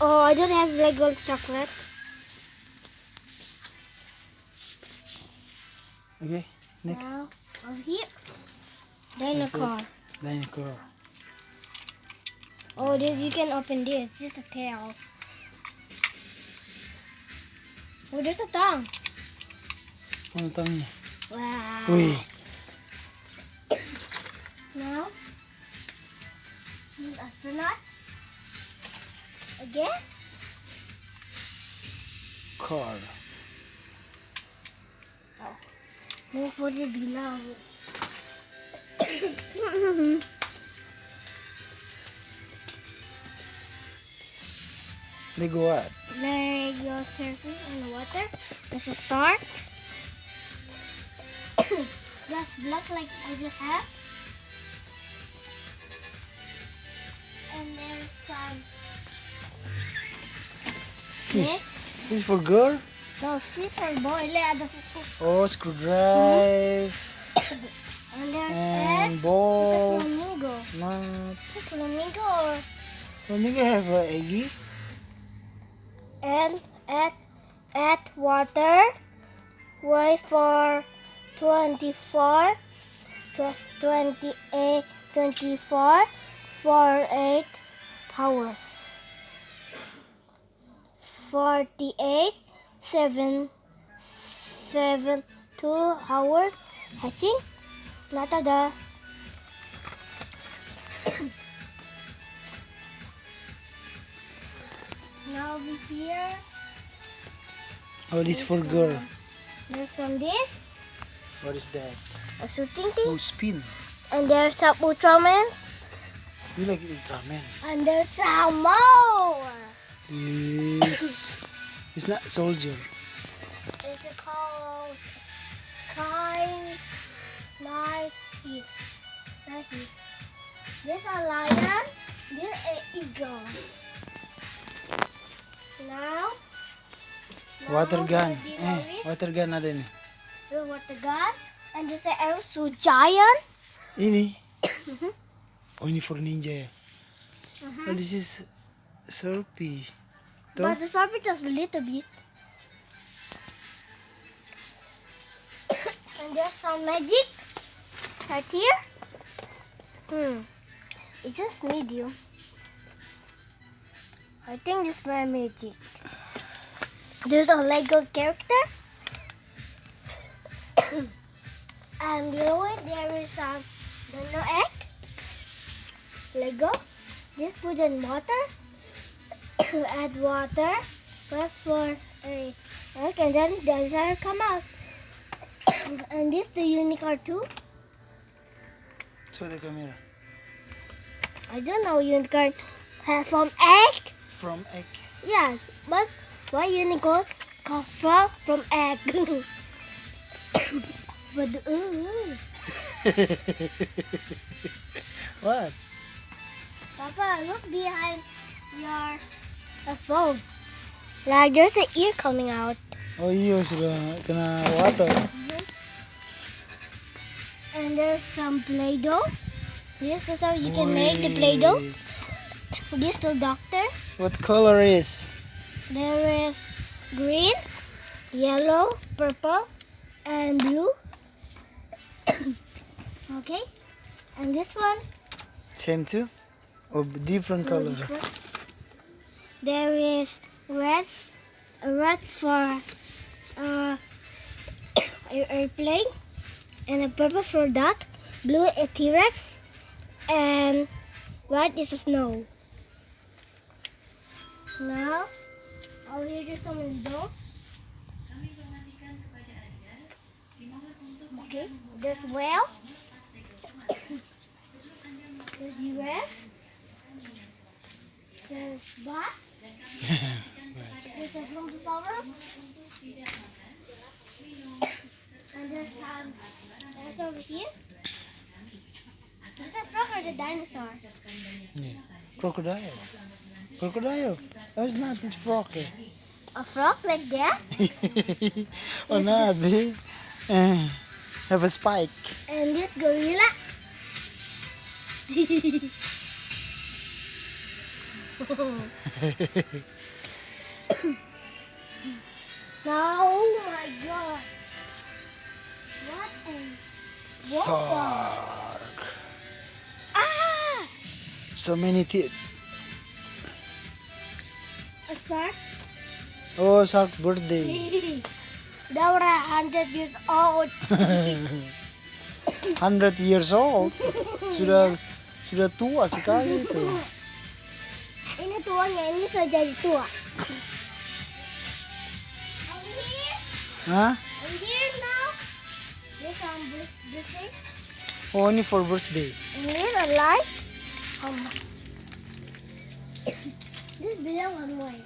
Oh, I don't have regular chocolate. Okay, next. Now, over here. Dinosaur. Dinosaur. Oh, this, you can open this. This is a tail. Oh, there's a tongue. Ano tangnya? Wow. Wih. Now, astronaut. Again. Car. Mau po dia bilang. Lego what? Lego surfing in the water. There's a shark. There's block like I just have. And there's some. This. This is for girl? No, this is boy. Ada Oh, screwdriver. And there's And this. ball. It's a flamingo. Not. It's a flamingo. Flamingo have eggy. And add water. Wait for 24, 28, 24, 48 hours. 48, 2 hours. Hatching. Not ada. Now over here. Oh, this is for girl. There's some this. What is that? A shooting thing. Oh, spin. And there's some Ultraman. You like Ultraman? And there's some more. Yes. It's not soldier. It's called like this. Like this. There's a lion. There's an eagle. Now Water gun. the Water gun ada nih. the water gun. And there's an arrow so giant. Ini. Oh, ini for ninja ya. Oh, this is Slurpee. But the surface just a little bit. And there's some magic right here. It's just medium. I think this is my magic. There's a Lego character. And below it there is some dino egg. Lego. Just put in water. Add water. Wait for a egg and then the dinosaur come out. And this the unicorn too. Show the camera. I don't know unicorn have from egg. From egg. Yeah, but why unicorn come from egg? But What? Papa, look behind your phone. Like there's an ear coming out. Oh iya, sudah kena water. And there's some Play-Doh. This is how you can make the Play-Doh. This the doctor. What color is? There is green, yellow, purple, and blue. Okay. And this one. Same too? Or different No, color? this one. There is red for airplane, and a purple for duck, blue a T-Rex, and white is a snow. Now, over here there's some of those. Okay, there's whale, there's giraffe, there's bat, there's a brontosaurus, and there's over here. Is that frog or the dinosaur? Yeah. Crocodile. Crocodile. Oh, it's not. It's frog. A frog like that? Oh, no. They have a spike. And this gorilla. Now, oh my god. What a Shark. Ah! So many teeth. A shark? Oh, shark birthday. They were 100 years old. 100 years old. Sudah tua sekali itu. Ini tuanya, ini sudah jadi tua. Over here? Hah? Over here now? This thing. Oh, ini for birthday. And here's a light. This belong on mine.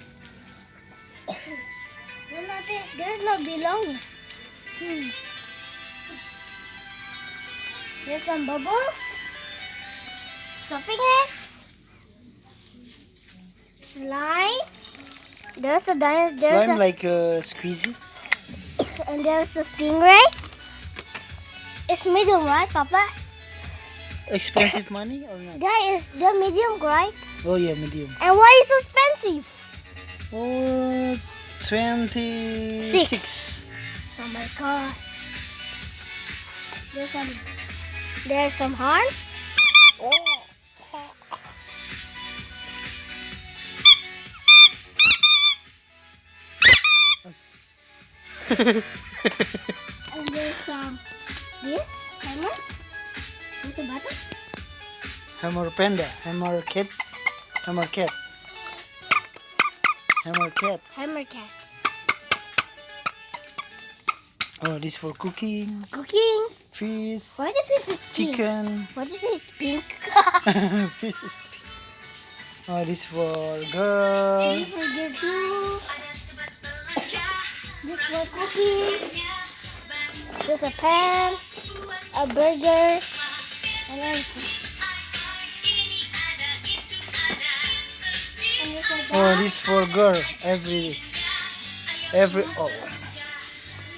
There's no belong. There's some bubbles. Something else. Slime. There's a Slime like squeezy. and there's a stingray. It's medium, right, Papa? Expensive money or not? They're medium, right? Oh yeah, medium. And why is so expensive? Oh, 26. Oh my god. There's some heart. Oh. And there's some this hammer. What's the button? Hammer panda, hammer cat, hammer cat, hammer cat. Hammer cat. Oh, this for cooking, Cooking. fish, What if it's pink? chicken. What if it's pink? Fish is pink. Oh, this for girl. This for the too. This for cooking. There's a pan, a burger, and everything. And there's a Oh, dog. this for girl. Every oh,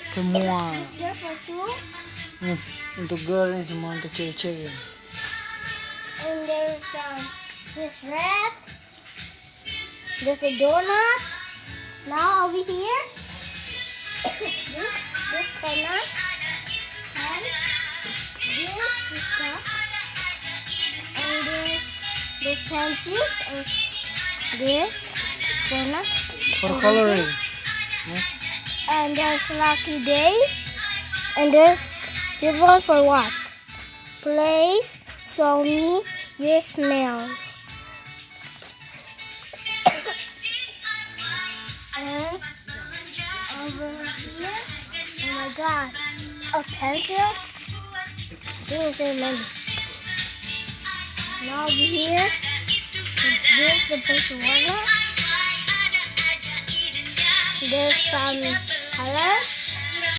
semua. This there for two. Untuk girl ini semua untuk cewek-cewek. And there's this wrap. There's a donut. Now over here, this donut. And this stuff. And this pencils. And this donut. For coloring. And there's lucky day. And there's this one for what? Place, show me your smell. And over here, oh my god, a pencil. This is many. Now over here, there's the person water. There's some color.